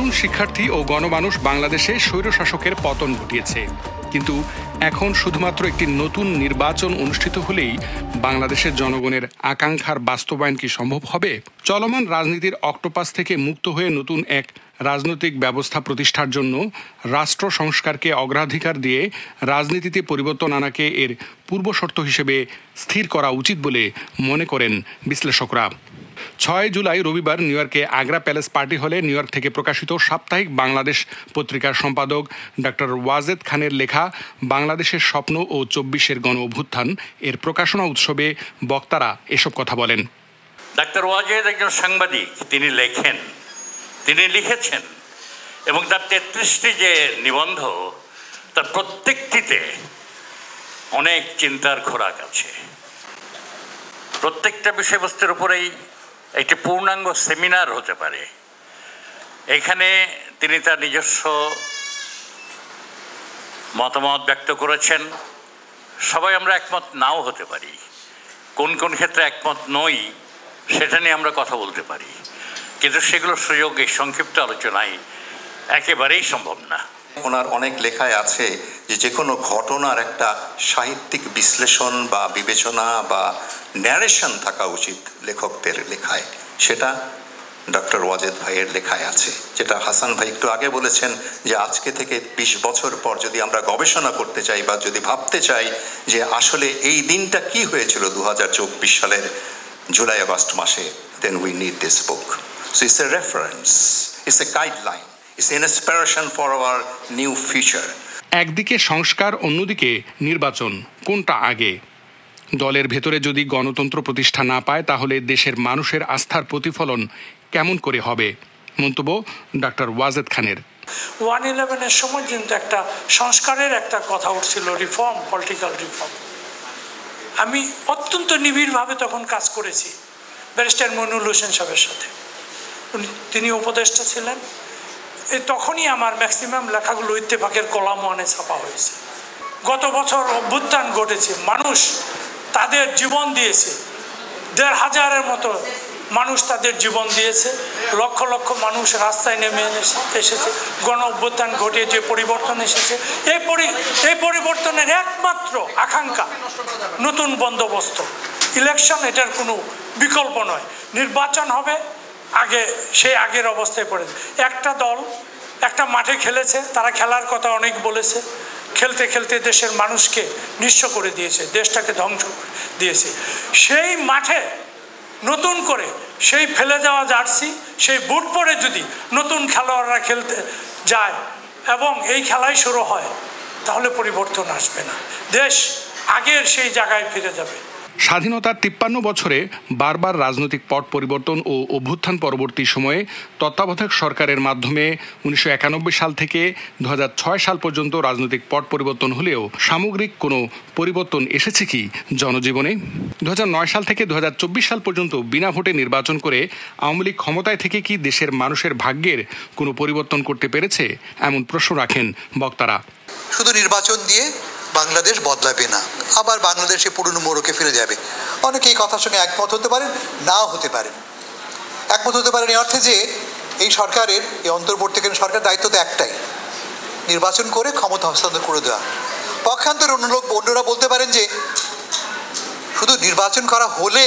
তরুণ শিক্ষার্থী ও গণমানুষ বাংলাদেশে স্বৈরশাসকের পতন ঘটিয়েছে, কিন্তু এখন শুধুমাত্র একটি নতুন নির্বাচন অনুষ্ঠিত হলেই বাংলাদেশের জনগণের আকাঙ্ক্ষার বাস্তবায়ন কি সম্ভব হবে? চলমান রাজনীতির অক্টোপাস থেকে মুক্ত হয়ে নতুন এক রাজনৈতিক ব্যবস্থা প্রতিষ্ঠার জন্য রাষ্ট্র সংস্কারকে অগ্রাধিকার দিয়ে রাজনীতিতে পরিবর্তন আনাকে এর পূর্বশর্ত হিসেবে স্থির করা উচিত বলে মনে করেন বিশ্লেষকরা। 6 জুলাই রবিবার নিউ ইয়র্কে আগ্রা প্যালেস পার্টি হলে নিউ ইয়র্ক থেকে প্রকাশিত সাপ্তাহিক বাংলাদেশ পত্রিকার সম্পাদক ডক্টর ওয়াজেদ খানের লেখা বাংলাদেশের স্বপ্ন ও 24-এর গণ অভ্যুত্থান এর প্রকাশনা উৎসবে বক্তারা এসব কথা বলেন। ডক্টর ওয়াজেদ একজন সাংবাদিক, তিনি লিখেছেন এবং তার 33টি যে নিবন্ধ, তার প্রত্যেকটিতে অনেক চিন্তার খোরাক আছে। প্রত্যেকটা বিষয়বস্তুর উপরেই একটি পূর্ণাঙ্গ সেমিনার হতে পারে। এখানে তিনি তার নিজস্ব মতামত ব্যক্ত করেছেন। সবাই আমরা একমত নাও হতে পারি, কোন কোন ক্ষেত্রে একমত নই সেটা নিয়ে আমরা কথা বলতে পারি, কিন্তু সেগুলোর সুযোগ এই সংক্ষিপ্ত আলোচনায় একেবারেই সম্ভব না। ওনার অনেক লেখায় আছে যে কোনো ঘটনার একটা সাহিত্যিক বিশ্লেষণ বা বিবেচনা বা ন্যারেশন থাকা উচিত লেখকদের লেখায়। সেটা ডক্টর ওয়াজেদ ভাইয়ের লেখায় আছে, যেটা হাসান ভাই একটু আগে বলেছেন যে আজকে থেকে 20 বছর পর যদি আমরা গবেষণা করতে চাই বা যদি ভাবতে চাই যে আসলে এই দিনটা কি হয়েছিল 2024 সালের জুলাই আগস্ট মাসে, then we need this book. So it's a reference, it's a guideline, it's an inspiration for our new future. একদিকে সংস্কার, অন্যদিকে নির্বাচন, কোনটা আগে? দলের ভেতরে যদি গণতন্ত্র প্রতিষ্ঠা না পায় তাহলে দেশের মানুষের আস্থার প্রতিফলন কেমন করে হবে? মন্তব্য ডক্টর ওয়াজেদ খানের। 1/11-এর সময় কিন্তু একটা সংস্কারের একটা কথা উঠছিল, রিফর্ম, পলিটিক্যাল রিফর্ম। আমি অত্যন্ত নিবিড়ভাবে তখন কাজ করেছি ব্যারিস্টার মইনুল হোসেন সাহেবের সাথে, তিনি উপদেষ্টা ছিলেন। তখনই আমার ম্যাক্সিমাম লেখাগুলো ইত্তেফাকের কলাম 1-এ ছাপা হয়েছে। গত বছর অভ্যুত্থান ঘটেছে, মানুষ তাদের জীবন দিয়েছে, 1,500-এর মতো মানুষ তাদের জীবন দিয়েছে, লক্ষ লক্ষ মানুষ রাস্তায় নেমে এসেছে, গণ অভ্যুত্থান ঘটিয়ে যে পরিবর্তন এসেছে, এই পরিবর্তনের একমাত্র আকাঙ্ক্ষা নতুন বন্দোবস্ত, ইলেকশন, এটার কোনো বিকল্প নয়। নির্বাচন হবে, সেই আগের অবস্থায় পড়েছে। একটা দল একটা মাঠে খেলেছে, তারা খেলার কথা অনেক বলেছে, খেলতে খেলতে দেশের মানুষকে নিঃস্ব করে দিয়েছে, দেশটাকে ধ্বংস করে দিয়েছে। সেই মাঠে নতুন করে সেই ফেলে যাওয়া জার্সি, সেই বুট পরে যদি নতুন খেলোয়াড়রা খেলতে যায় এবং এই খেলাই শুরু হয়, তাহলে পরিবর্তন আসবে না, দেশ আগের সেই জায়গায় ফিরে যাবে। স্বাধীনতার 53 বছরে বারবার রাজনৈতিক পট পরিবর্তন ও অভ্যুত্থান পরবর্তী সময়ে তত্ত্বাবধায়ক সরকারের মাধ্যমে 1991 সাল থেকে 2006 সাল পর্যন্ত রাজনৈতিক পট পরিবর্তন হলেও সামগ্রিক কোনো পরিবর্তন এসেছে কি জনজীবনে? 2009 সাল থেকে 2024 সাল পর্যন্ত বিনা ভোটে নির্বাচন করে আওয়ামী লীগ ক্ষমতায় থেকে কি দেশের মানুষের ভাগ্যের কোনো পরিবর্তন করতে পেরেছে? এমন প্রশ্ন রাখেন বক্তারা। শুধু নির্বাচন দিয়ে বাংলাদেশ বদলাবে না, আবার বাংলাদেশে পুরনো মোড়কে ফিরে যাবে। অনেকে এই কথার সঙ্গে একমত হতে পারেন, নাও হতে পারেন। একমত হতে পারেন এই অর্থে যে এই সরকারের, এই অন্তর্বর্তীকালীন সরকার দায়িত্ব তো একটাই, নির্বাচন করে ক্ষমতা হস্তান্তর করে দেওয়া। পক্ষান্তরে অন্যরা বলতে পারেন যে শুধু নির্বাচন করা হলে,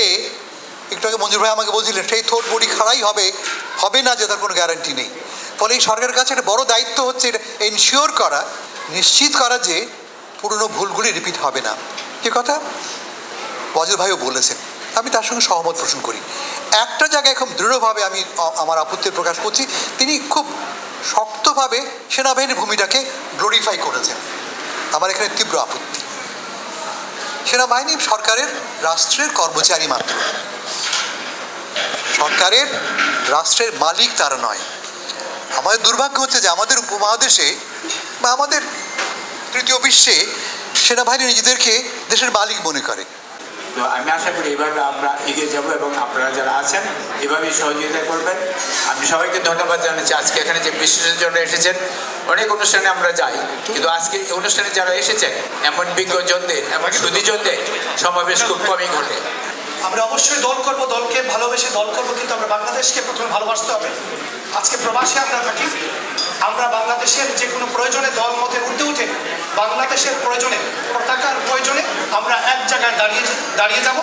একটু আগে মঞ্জুর ভাই আমাকে বলছিলেন, সেই থোট বড়ি খাড়াই হবে না, যে তার কোনো গ্যারান্টি নেই। ফলে এই সরকারের কাছে একটা বড় দায়িত্ব হচ্ছে এটা এনশিওর করা, নিশ্চিত করা যে পুরনো ভুলগুলি রিপিট হবে না। যে কথা ওয়াজেদ ভাইও বলেছেন, আমি তার সঙ্গে সহমত পোষণ করি। একটা জায়গায় খুব দৃঢ়ভাবে আমি আমার আপত্তি প্রকাশ করছি, তিনি খুব শক্তভাবে সেনাবাহিনীর ভূমিটাকে গ্লোরিফাই করেছেন। আমার এখানে তীব্র আপত্তি। সেনাবাহিনী সরকারের রাষ্ট্রের কর্মচারী মাত্র, সরকারের রাষ্ট্রের মালিক তারা নয়। আমাদের দুর্ভাগ্য হচ্ছে যে আমাদের উপমহাদেশে বা আমাদের তৃতীয় বিশ্বে সেনাবাহিনী নিজেদেরকে দেশের মালিক মনে করে। তো আমি আশা করি এইভাবে আমরা এগিয়ে যাব এবং আপনারা যারা আছেন এভাবেই সহযোগিতা করবেন। আমি সবাইকে ধন্যবাদ জানাচ্ছি আজকে এখানে যে বিশ্লেষণের জন্য এসেছেন। অনেক অনুষ্ঠানে আমরা যাই, কিন্তু আজকে এই অনুষ্ঠানে যারা এসেছেন এমন বিজ্ঞজনদের, এমন সুধীজনদের সমাবেশ খুব কমই ঘটে। আমরা অবশ্যই দল করব, দলকে ভালোবেসে দল করব, কিন্তু আমরা বাংলাদেশকে প্রথমে ভালোবাসতে হবে। আজকে প্রবাসে আমরা থাকি, আমরা বাংলাদেশের যে কোনো প্রয়োজনে দল মতে উঠে বাংলাদেশের প্রয়োজনে, পতাকার প্রয়োজনে আমরা এক জায়গায় দাঁড়িয়ে যাব।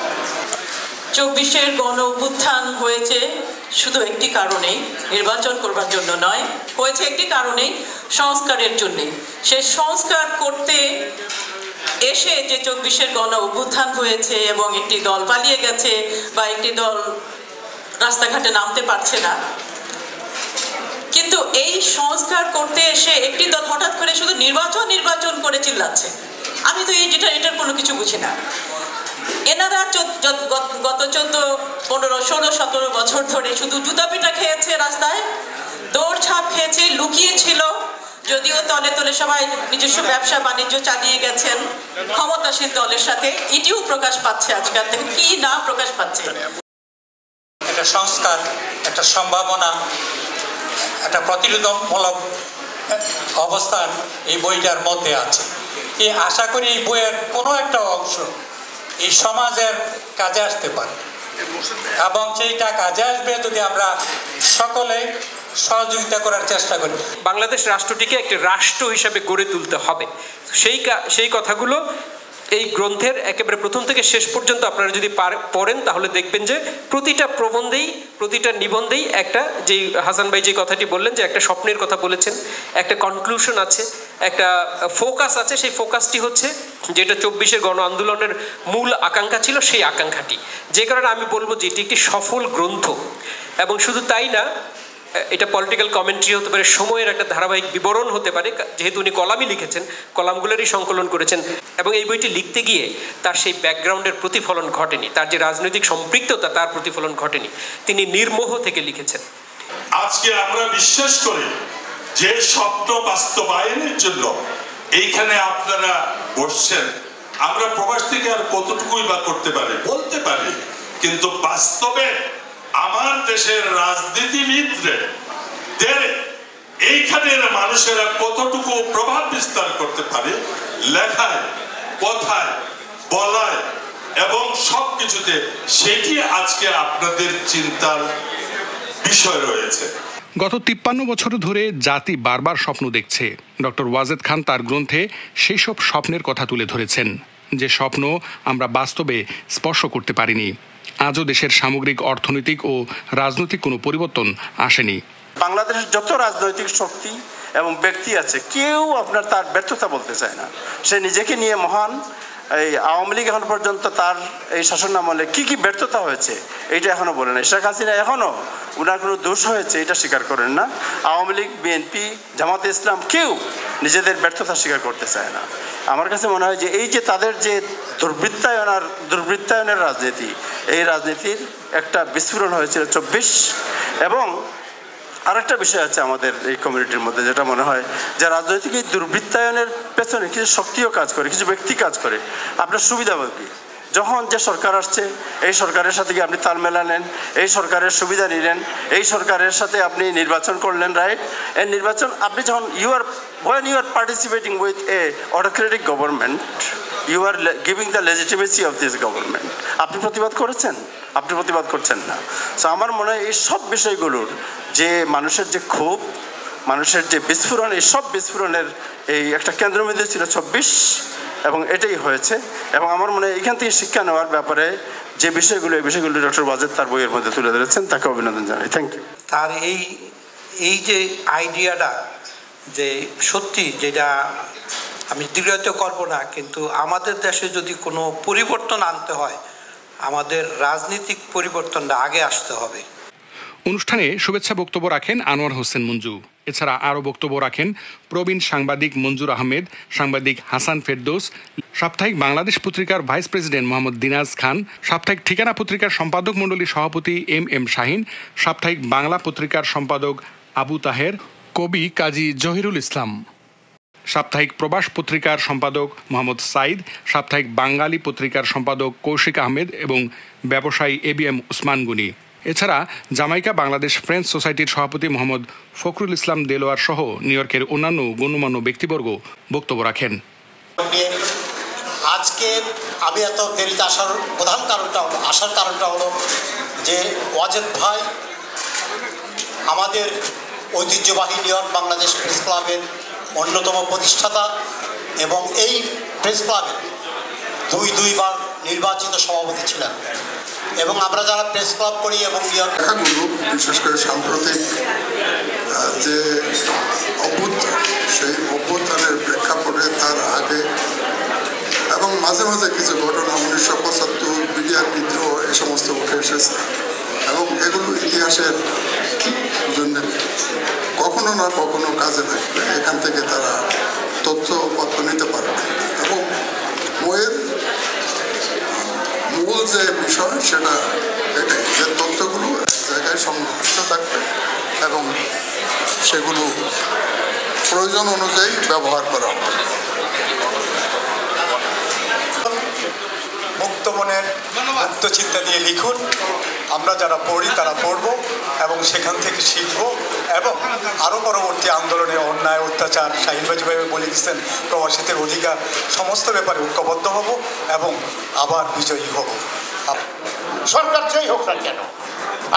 24-এর গণ অভ্যুত্থান হয়েছে শুধু একটি কারণেই, নির্বাচন করবার জন্য নয়, হয়েছে একটি কারণেই, সংস্কারের জন্যে। সে সংস্কার করতে এসে যে 24-এর গণ অভ্যুত্থান হয়েছে এবং একটি দল পালিয়ে গেছে বা একটি দল রাস্তাঘাটে নামতে পারছে না, কিন্তু এই সংস্কার করতে এসে একটি দল হঠাৎ করে শুধু নির্বাচন করে চিল্লাচ্ছে। আমি তো এটার কোনো কিছু বুঝি না। এনারা গত 14, 15, 16, 17 বছর ধরে শুধু জুতা পিটা খেয়েছে, রাস্তায় দৌড়ঝাঁপ খেয়েছে, লুকিয়েছিল, যদিও তলে তলে সবাই নিজস্ব ব্যবসা বাণিজ্য চালিয়ে গেছেন ক্ষমতাসীন দলের সাথে। এটিও প্রকাশ পাচ্ছে আজকাল থেকে, কি না প্রকাশ পাচ্ছে। একটা সংস্কার, একটা সম্ভাবনা, একটা প্রতিরোধমূলক অবস্থান এই বইটার মধ্যে আছে। এই আশা করি এই বইয়ের কোনো একটা অংশ এই সমাজের কাজে আসতে পারে, এবং সেইটা কাজে আসবে যদি আমরা সকলে সহযোগিতা করার চেষ্টা করি। বাংলাদেশ রাষ্ট্রটিকে একটি রাষ্ট্র হিসাবে গড়ে তুলতে হবে। সেই কথাগুলো এই গ্রন্থের একেবারে প্রথম থেকে শেষ পর্যন্ত আপনারা যদি পড়েন তাহলে দেখবেন যে প্রতিটা প্রবন্ধেই, প্রতিটা নিবন্ধেই একটা, যেই হাসান ভাই যে কথাটি বললেন যে একটা স্বপ্নের কথা বলেছেন, একটা কনক্লুশন আছে, একটা ফোকাস আছে। সেই ফোকাসটি হচ্ছে যেটা 24-এর গণ আন্দোলনের মূল আকাঙ্ক্ষা ছিল, সেই আকাঙ্ক্ষাটি। যে কারণে আমি বলবো যে এটি একটি সফল গ্রন্থ। এবং শুধু তাই না, এটা পলিটিক্যাল কমেন্ট্রি হতে পারে, সময়ের একটা ধারাবাহিক বিবরণ হতে পারে, যেহেতু উনি কলামই লিখেছেন, কলামগুলোরই সংকলন করেছেন। এবং এই বইটি লিখতে গিয়ে তার সেই ব্যাকগ্রাউন্ডের প্রতিফলন ঘটেনি, তার যে রাজনৈতিক সম্পৃক্ততা তার প্রতিফলন ঘটেনি। তিনি নির্মোহ থেকে লিখেছেন। আজকে আমরা বিশ্বাস করি যে স্বপ্ন বাস্তবায়নের জন্য এইখানে আপনারা বসছেন। আমরা প্রবাস থেকে আর কতটুকুই বা করতে পারি, বলতে পারি, কিন্তু বাস্তবে আমার দেশের রাজনীতিবিদদের এইখানের মানুষেরা কতটুকু প্রভাব বিস্তার করতে পারে লেখায়, কথায়, বলায় এবং সবকিছুতে, সেটি আজকে আপনাদের চিন্তার বিষয় রয়েছে। গত 53 বছর ধরে জাতি বারবার স্বপ্ন দেখছে। ডক্টর ওয়াজেদ খান তার গ্রন্থে সেই সব স্বপ্নের কথা তুলে ধরেছেন, যে স্বপ্ন আমরা বাস্তবে স্পর্শ করতে পারিনি। আজও দেশের সামগ্রিক অর্থনৈতিক ও রাজনৈতিক কোনো পরিবর্তন আসেনি। বাংলাদেশের যত রাজনৈতিক শক্তি এবং ব্যক্তি আছে, কেউ আপনার তার ব্যর্থতা বলতে চায় না। সে নিজেকে নিয়ে মহান। এই আওয়ামী লীগ এখন পর্যন্ত তার এই শাসন আমলে কী কী ব্যর্থতা হয়েছে এইটা এখনও বলে নাই। শেখ হাসিনা এখনও ওনার কোনো দোষ হয়েছে এটা স্বীকার করেন না। আওয়ামী লীগ, বিএনপি, জামাতে ইসলাম কেউ নিজেদের ব্যর্থতা স্বীকার করতে চায় না। আমার কাছে মনে হয় যে এই যে তাদের যে দুর্বৃত্তায়নের রাজনীতি, এই রাজনীতির একটা বিস্ফোরণ হয়েছিল 24। এবং আরেকটা বিষয় আছে আমাদের এই কমিউনিটির মধ্যে, যেটা মনে হয় যে রাজনৈতিক এই দুর্বৃত্তায়নের পেছনে কিছু শক্তিও কাজ করে, কিছু ব্যক্তি কাজ করে। আপনার সুবিধা কি, যখন যে সরকার আসছে এই সরকারের সাথে আপনি তাল মেলালেন, এই সরকারের সুবিধা নিলেন, এই সরকারের সাথে আপনি নির্বাচন করলেন, রাইট? এই নির্বাচন আপনি যখন when you are participating with a autocratic government, you are giving the legitimacy of this government. আপনি প্রতিবাদ করেছেন? আপনি প্রতিবাদ করছেন না। সো আমার মনে হয় এই সব বিষয়গুলোর যে মানুষের যে ক্ষোভ, মানুষের যে বিস্ফোরণ, এই সব বিস্ফোরণের এই একটা কেন্দ্রবিন্দু ছিল 24, এবং এটাই হয়েছে। এবং আমার মনে হয় এখান থেকে শিক্ষা নেওয়ার ব্যাপারে যে বিষয়গুলো, এই বিষয়গুলো ডক্টর ওয়াজেদ তার বইয়ের মধ্যে তুলে ধরেছেন, তাকে অভিনন্দন জানাই। Thank you. তার এই যে আইডিয়াটা, যে সত্যি, যেটা আমি দৃঢ়ত করব না, কিন্তু আমাদের দেশে যদি কোনো পরিবর্তন আনতে হয়, আমাদের রাজনৈতিক পরিবর্তনটা আগে আসতে হবে। অনুষ্ঠানে শুভেচ্ছা বক্তব্য রাখেন আনোয়ার হোসেন মঞ্জু। এছাড়া আরও বক্তব্য রাখেন প্রবীণ সাংবাদিক মঞ্জুর আহমেদ, সাংবাদিক হাসান ফেরদৌস, সাপ্তাহিক বাংলাদেশ পত্রিকার ভাইস প্রেসিডেন্ট মোহাম্মদ দিনাজ খান, সাপ্তাহিক ঠিকানা পত্রিকার সম্পাদক মণ্ডলীর সভাপতি এম শাহিন, সাপ্তাহিক বাংলা পত্রিকার সম্পাদক আবু তাহের, কবি কাজী জহিরুল ইসলাম, সাপ্তাহিক প্রবাস পত্রিকার সম্পাদক মোহাম্মদ সাইদ, সাপ্তাহিক বাঙালি পত্রিকার সম্পাদক কৌশিক আহমেদ এবং ব্যবসায়ী ABM উসমান গনি। এছাড়া জামাইকা বাংলাদেশ ফ্রেন্ডস সোসাইটির সভাপতি মোহাম্মদ ফখরুল ইসলাম দেলোয়ার সহ নিউ ইয়র্কের অন্যান্য গণ্যমান্য ব্যক্তিবর্গ বক্তব্য রাখেন। আজকে আমি এত দেরিতে আসার প্রধান কারণটা হলো যে ওয়াজেদ ভাই আমাদের ঐতিহ্যবাহী নিউ ইয়র্ক বাংলাদেশ প্রেস ক্লাবের অন্যতম প্রতিষ্ঠাতা এবং এই প্রেস ক্লাবের দুইবার নির্বাচিত সভাপতি ছিলেন। এবং আমরা যারা প্রেস ক্লাব করি এবং বিশেষ করে সাম্প্রতিক যে অভ্যুত্থান, সেই অভ্যুত্থানের প্রেক্ষাপটে তার আগে এবং মাঝে মাঝে কিছু ঘটনা 1975 বিডিআর বিদ্রোহ এই সমস্ত উঠে এসেছে এবং এগুলো ইতিহাসের জন্য কখনো না কখনো কাজে লাগবে। এখান থেকে তারা তথ্যপত্র নিতে পারবে এবং বইয়ের মূল যে বিষয় সেটা এটাই যে তথ্যগুলো এক জায়গায় সংরক্ষিত থাকবে এবং সেগুলো প্রয়োজন অনুযায়ী ব্যবহার করা হবে। মুক্ত মনের মুক্ত চিন্তা দিয়ে লিখুন, আমরা যারা পড়ি তারা পড়ব এবং সেখান থেকে শিখব এবং আরও পরবর্তী আন্দোলনে অন্যায় অত্যাচার শাহিনবাজি যেভাবে বলে দিচ্ছেন প্রবাসীদের অধিকার সমস্ত ব্যাপারে ঐক্যবদ্ধ হব এবং আবার বিজয়ী হব। সরকার যেই হোক না কেন,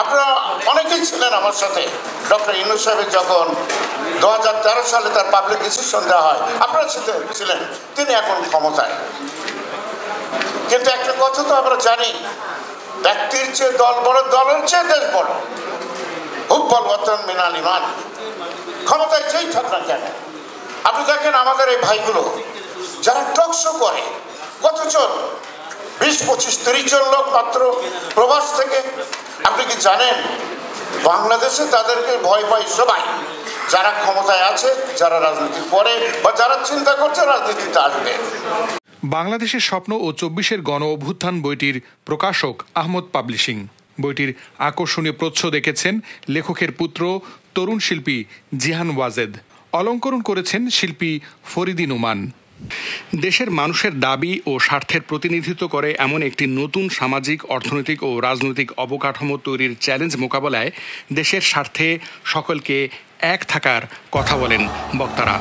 আপনারা অনেকেই ছিলেন আমার সাথে। ডক্টর ইউনূস সাহেবের যখন 2013 সালে তার পাবলিক ডিসিশন দেওয়া হয়, আপনারা ছিলেন, তিনি এখন ক্ষমতায়। কিন্তু একটা কথা তো আমরা জানি, ব্যক্তির চেয়ে দল বড়, দলের চেয়ে দেশ বড়। হুব্বল ওয়াতান মিনাল ঈমান। ক্ষমতায় যেই থাক না কেন, আপনি দেখেন আমাদের এই ভাইগুলো যারা টকশো করে, কতজন 20, 25, 30 জন লোক মাত্র প্রবাস থেকে। আপনি কি জানেন বাংলাদেশে তাদেরকে ভয় পায় সবাই, যারা ক্ষমতায় আছে, যারা রাজনীতি করে বা যারা চিন্তা করছে রাজনীতিতে আসবে। বাংলাদেশের স্বপ্ন ও 24-এর গণ অভ্যুত্থান বইটির প্রকাশক আহমদ পাবলিশিং। বইটির আকর্ষণীয় প্রচ্ছদ এঁকেছেন লেখকের পুত্র তরুণ শিল্পী জিহান ওয়াজেদ। অলঙ্করণ করেছেন শিল্পী ফরিদি নোমান। দেশের মানুষের দাবি ও স্বার্থের প্রতিনিধিত্ব করে এমন একটি নতুন সামাজিক, অর্থনৈতিক ও রাজনৈতিক অবকাঠামো তৈরির চ্যালেঞ্জ মোকাবেলায় দেশের স্বার্থে সকলকে এক থাকার কথা বলেন বক্তারা।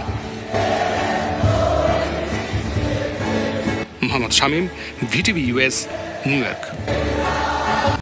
Mohammad Shamim, VTV US, new York.